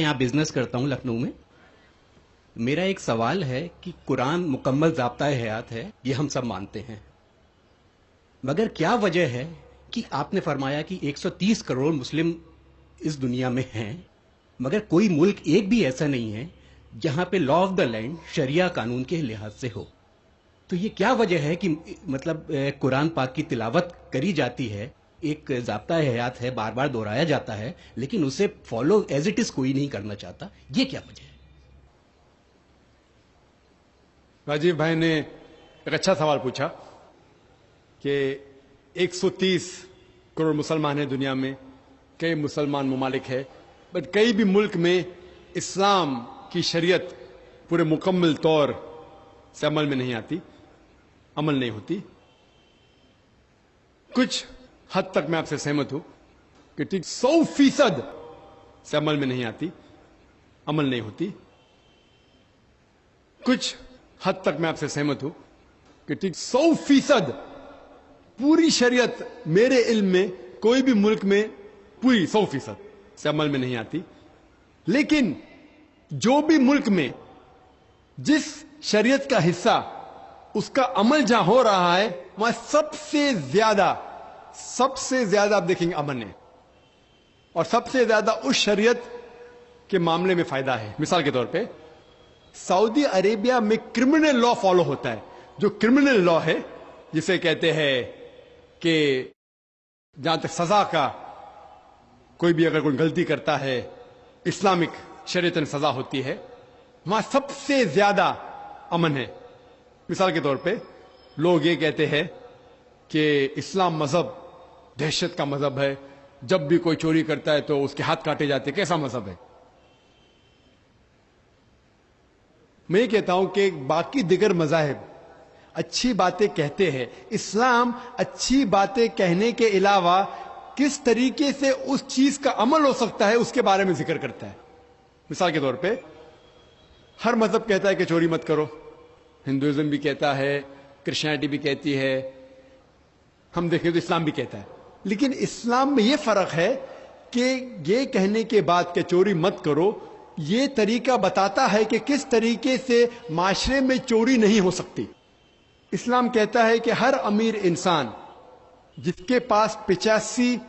यहाँ बिजनेस करता हूँ लखनऊ में. मेरा एक सवाल है कि कुरान मुकम्मल ज़ाब्ता हयात है, ये हम सब मानते हैं, मगर क्या वजह है कि आपने फरमाया कि 130 करोड़ मुस्लिम इस दुनिया में हैं, मगर कोई मुल्क एक भी ऐसा नहीं है जहां पे लॉ ऑफ द लैंड शरिया कानून के लिहाज से हो. तो ये क्या वजह है कि मतलब कुरान पाक की तिलावत करी जाती है, एक ज़ाब्ता हयात है, बार बार दोहराया जाता है, लेकिन उसे फॉलो एज इट इज कोई नहीं करना चाहता. ये क्या वजह है? राजीव भाई ने एक अच्छा सवाल पूछा कि 130 करोड़ मुसलमान हैं दुनिया में, कई मुसलमान ममालिक है, बट कई भी मुल्क में इस्लाम की शरीयत पूरे मुकम्मल तौर से अमल में नहीं आती, अमल नहीं होती. कुछ हद तक मैं आपसे सहमत हूं कि ठीक 100% से अमल में नहीं आती, अमल नहीं होती. कुछ हद तक मैं आपसे सहमत हूं कि ठीक 100% पूरी शरीयत मेरे इल्म में कोई भी मुल्क में पूरी 100% से अमल में नहीं आती. लेकिन जो भी मुल्क में जिस शरीयत का हिस्सा उसका अमल जहां हो रहा है, वहां सबसे ज्यादा आप देखेंगे अमन है, और सबसे ज्यादा उस शरीयत के मामले में फायदा है. मिसाल के तौर पे सऊदी अरेबिया में क्रिमिनल लॉ फॉलो होता है. जो क्रिमिनल लॉ है, जिसे कहते हैं कि जहां तक सजा का, कोई भी अगर कोई गलती करता है इस्लामिक शरीयत में सजा होती है, वहां सबसे ज्यादा अमन है. मिसाल के तौर पे लोग ये कहते हैं कि इस्लाम मजहब दहशत का मजहब है, जब भी कोई चोरी करता है तो उसके हाथ काटे जाते. कैसा मजहब है? मैं ये कहता हूं कि बाकी दिगर मजाहिब अच्छी बातें कहते हैं, इस्लाम अच्छी बातें कहने के अलावा किस तरीके से उस चीज का अमल हो सकता है उसके बारे में जिक्र करता है. मिसाल के तौर पे हर मजहब कहता है कि चोरी मत करो, हिंदुइज्म भी कहता है, क्रिश्चियनिटी भी कहती है, हम देखें तो इस्लाम भी कहता है. लेकिन इस्लाम में यह फर्क है कि ये कहने के बाद कि चोरी मत करो, ये तरीका बताता है कि किस तरीके से माशरे में चोरी नहीं हो सकती. इस्लाम कहता है कि हर अमीर इंसान जिसके पास 85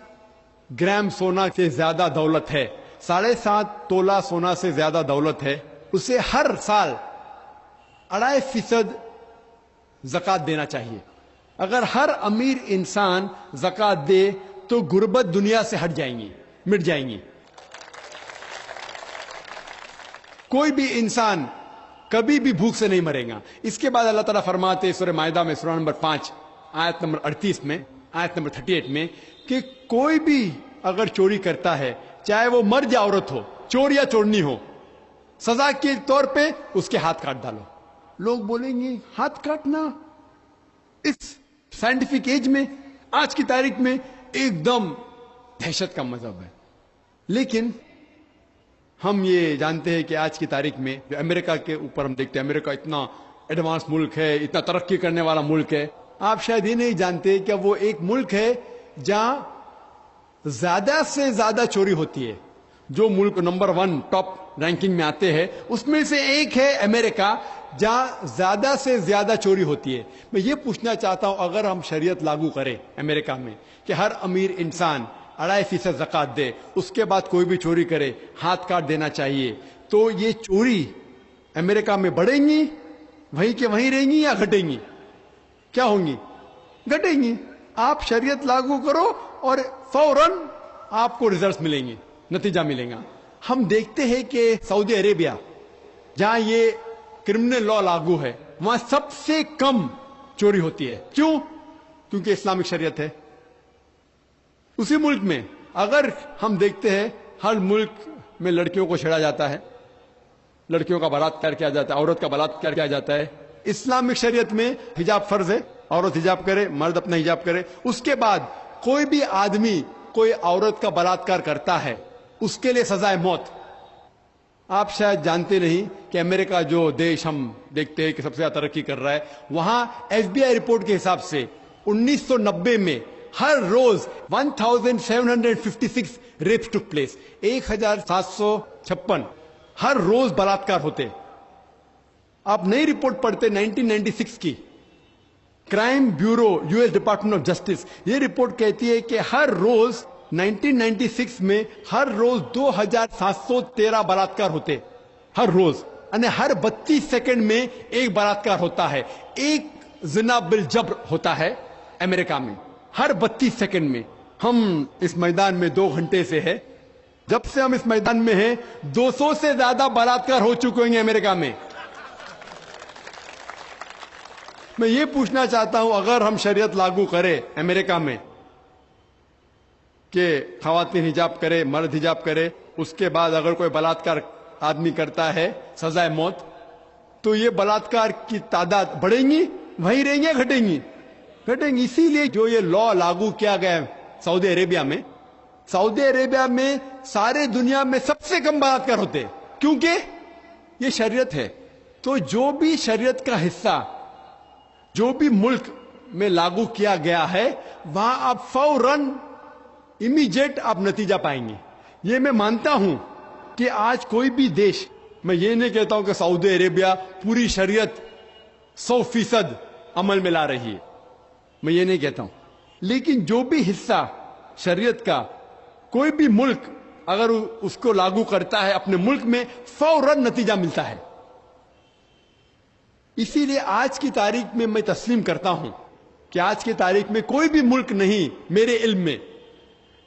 ग्राम सोना से ज्यादा दौलत है, 7.5 तोला सोना से ज्यादा दौलत है, उसे हर साल 2.5% ज़कात देना चाहिए. अगर हर अमीर इंसान ज़कात दे तो गुर्बत दुनिया से हट जाएंगी, मिट जाएंगी. कोई भी इंसान कभी भी भूख से नहीं मरेगा. इसके बाद अल्लाह ताला फरमाते हैं सूरह माइदा में, सूरह नंबर 5 आयत नंबर 38 में, आयत नंबर 38 में, कि कोई भी अगर चोरी करता है, चाहे वो मर्द या औरत हो, चोर या चोरनी हो, सजा के तौर पे उसके हाथ काट डालो. लोग बोलेंगे हाथ काटना इस साइंटिफिक एज में, आज की तारीख में एकदम दहशत का मजहब है. लेकिन हम ये जानते हैं कि आज की तारीख में अमेरिका के ऊपर हम देखते हैं, अमेरिका इतना एडवांस मुल्क है, इतना तरक्की करने वाला मुल्क है. आप शायद ये नहीं जानते कि वो एक मुल्क है जहां ज्यादा से ज्यादा चोरी होती है. जो मुल्क नंबर 1 टॉप रैंकिंग में आते हैं उसमें से एक है अमेरिका, जहां ज्यादा से ज्यादा चोरी होती है. मैं ये पूछना चाहता हूं, अगर हम शरीयत लागू करें अमेरिका में कि हर अमीर इंसान 2.5% ज़कात दे, उसके बाद कोई भी चोरी करे हाथ काट देना चाहिए, तो ये चोरी अमेरिका में बढ़ेंगी, वहीं के वहीं रहेंगी या घटेंगी? क्या होंगी? घटेंगी. आप शरीयत लागू करो और फौरन आपको रिजल्ट्स मिलेंगे, नतीजा मिलेगा. हम देखते हैं कि सऊदी अरेबिया जहां ये क्रिमिनल लॉ लागू है, वहां सबसे कम चोरी होती है. क्यों? क्योंकि इस्लामिक शरीयत है. उसी मुल्क में अगर हम देखते हैं हर मुल्क में लड़कियों को छेड़ा जाता है, लड़कियों का बलात्कार किया जाता है, औरत का बलात्कार किया जाता है. इस्लामिक शरीयत में हिजाब फर्ज है, औरत हिजाब करे, मर्द अपना हिजाब करे. उसके बाद कोई भी आदमी कोई औरत का बलात्कार करता है, उसके लिए सजा है मौत. आप शायद जानते नहीं कि अमेरिका जो देश हम देखते हैं कि सबसे ज्यादा तरक्की कर रहा है, वहां FBI रिपोर्ट के हिसाब से 1990 में हर रोज 1756 रेप्स टुक प्लेस, 1756 हर रोज बलात्कार होते। आप नई रिपोर्ट पढ़ते 1996 की, crime bureau US department of justice, ये रिपोर्ट कहती है कि हर रोज 1996 में हर रोज 2713 बलात्कार होते, हर रोज, અને हर 32 सेकंड में एक बलात्कार होता है, एक जिना बिल जब्र होता है अमेरिका में, हर 32 सेकंड में। हम इस मैदान में 2 घंटे से है, जब से हम इस मैदान में हैं 200 से ज्यादा बलात्कार हो चुके हैं अमेरिका में। मैं ये पूछना चाहता हूं, अगर हम शरीयत लागू करें अमेरिका में कि खवातीन हिजाब करे, मर्द हिजाब करे, उसके बाद अगर कोई बलात्कार आदमी करता है सजाए मौत, तो ये बलात्कार की तादाद बढ़ेंगी, वहीं रहेंगी या घटेंगी? घटेंगी। इसीलिए जो ये लॉ लागू किया गया है सऊदी अरेबिया में, सऊदी अरेबिया में सारे दुनिया में सबसे कम बलात्कार होते हैं, क्योंकि ये शरीयत है। तो जो भी शरीयत का हिस्सा जो भी मुल्क में लागू किया गया है, वहां आप फौरन इमीडिएट आप नतीजा पाएंगे। ये मैं मानता हूं कि आज कोई भी देश, मैं ये नहीं कहता हूं कि सऊदी अरेबिया पूरी शरीयत 100% अमल में ला रही है, मैं ये नहीं कहता हूं, लेकिन जो भी हिस्सा शरीयत का कोई भी मुल्क अगर उसको लागू करता है अपने मुल्क में, फौरन नतीजा मिलता है। इसीलिए आज की तारीख में मैं तस्लीम करता हूं कि आज की तारीख में कोई भी मुल्क नहीं मेरे इल्म में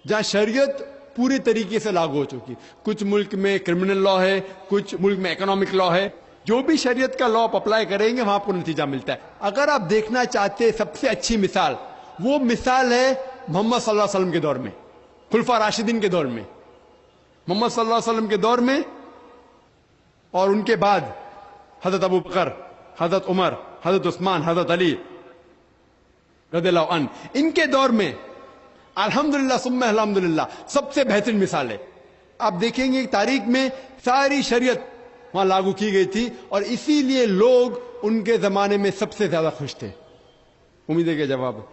जहां शरीयत पूरी तरीके से लागू हो चुकी। कुछ मुल्क में क्रिमिनल लॉ है, कुछ मुल्क में इकोनॉमिक लॉ है, जो भी शरीयत का लॉ आप अप्लाई करेंगे वहां आपको नतीजा मिलता है। अगर आप देखना चाहते हैं सबसे अच्छी मिसाल, वो मिसाल है मोहम्मद सल्लल्लाहु अलैहि वसल्लम के दौर में, खुलफा राशिदीन के दौर में, मोहम्मद सल्लल्लाहु अलैहि वसल्लम के दौर में और उनके बाद हजरत अबू बकर, हजरत उमर, हजरत उस्मान, हजरत अली रदियल्लाहु अन्हु, इनके दौर में अल्हम्दुलिल्लाह सुम्मा अल्हम्दुलिल्लाह सबसे बेहतरीन मिसाल है। आप देखेंगे तारीख में सारी शरीयत वहां लागू की गई थी और इसीलिए लोग उनके जमाने में सबसे ज्यादा खुश थे। उम्मीद है कि जवाब